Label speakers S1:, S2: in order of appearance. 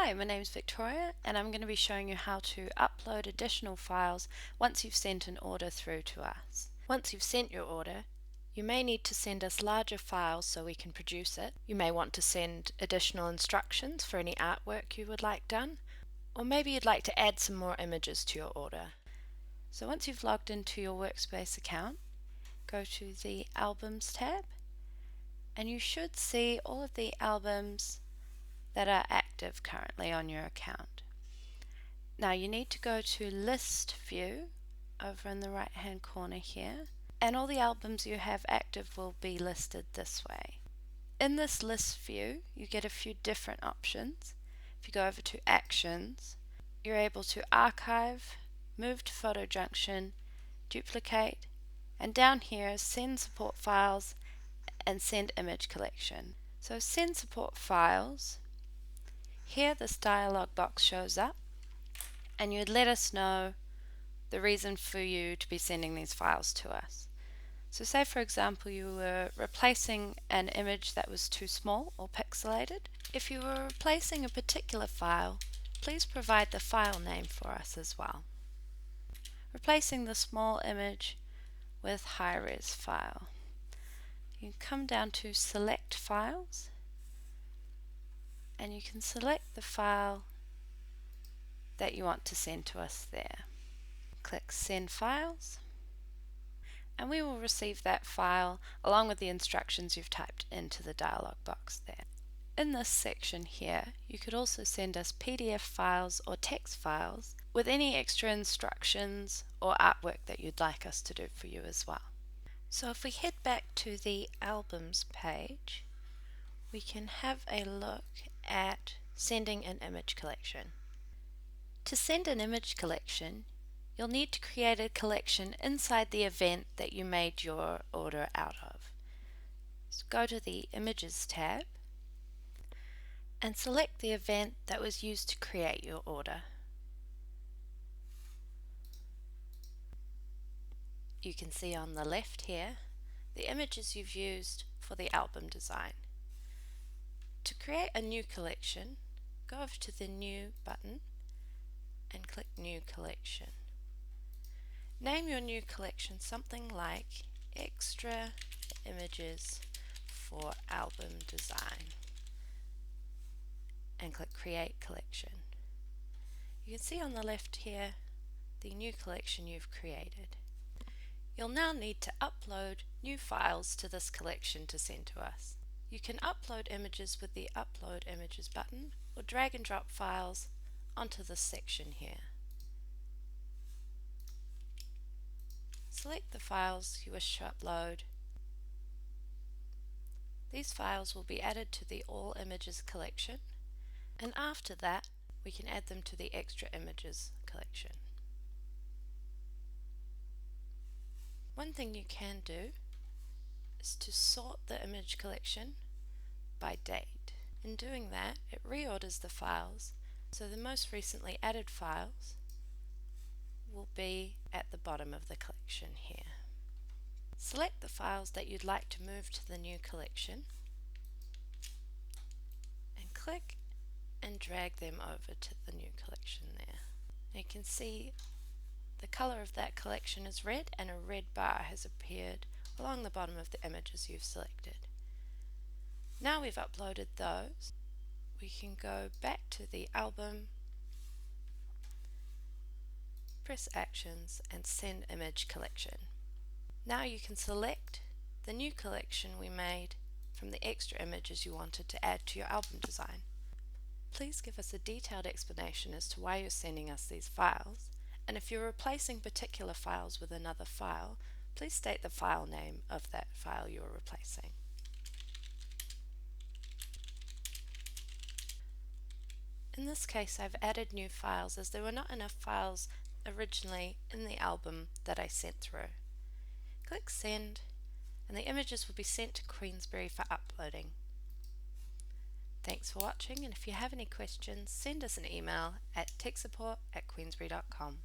S1: Hi, my name is Victoria and I'm going to be showing you how to upload additional files once you've sent an order through to us. Once you've sent your order, you may need to send us larger files so we can produce it. You may want to send additional instructions for any artwork you would like done, or maybe you'd like to add some more images to your order. So once you've logged into your Workspace account, go to the Albums tab and you should see all of the albums that are active currently on your account. Now you need to go to List View over in the right hand corner here, and all the albums you have active will be listed this way. In this list view you get a few different options. If you go over to Actions, you're able to archive, move to photo junction, duplicate, and down here send support files and send image collection. So send support files. Here this dialog box shows up and you'd let us know the reason for you to be sending these files to us. So say for example you were replacing an image that was too small or pixelated. If you were replacing a particular file, please provide the file name for us as well. Replacing the small image with high-res file. You can come down to Select Files and you can select the file that you want to send to us there. Click Send Files and we will receive that file along with the instructions you've typed into the dialog box there. In this section here you could also send us PDF files or text files with any extra instructions or artwork that you'd like us to do for you as well. So if we head back to the Albums page, we can have a look at sending an image collection. To send an image collection, you'll need to create a collection inside the event that you made your order out of. So go to the Images tab and select the event that was used to create your order. You can see on the left here the images you've used for the album design. To create a new collection, go over to the New button and click New Collection. Name your new collection something like Extra Images for Album Design and click Create Collection. You can see on the left here the new collection you've created. You'll now need to upload new files to this collection to send to us. You can upload images with the Upload Images button or drag and drop files onto this section here. Select the files you wish to upload. These files will be added to the All Images collection, and after that we can add them to the Extra Images collection. One thing you can do is to sort the image collection by date. In doing that, it reorders the files, so the most recently added files will be at the bottom of the collection here. Select the files that you'd like to move to the new collection and click and drag them over to the new collection there. You can see the color of that collection is red and a red bar has appeared along the bottom of the images you've selected. Now we've uploaded those, we can go back to the album, press Actions and Send Image Collection. Now you can select the new collection we made from the extra images you wanted to add to your album design. Please give us a detailed explanation as to why you're sending us these files, and if you're replacing particular files with another file, please state the file name of that file you're replacing. In this case I've added new files as there were not enough files originally in the album that I sent through. Click Send and the images will be sent to Queensberry for uploading. Thanks for watching, and if you have any questions, send us an email at techsupport@queensberry.com.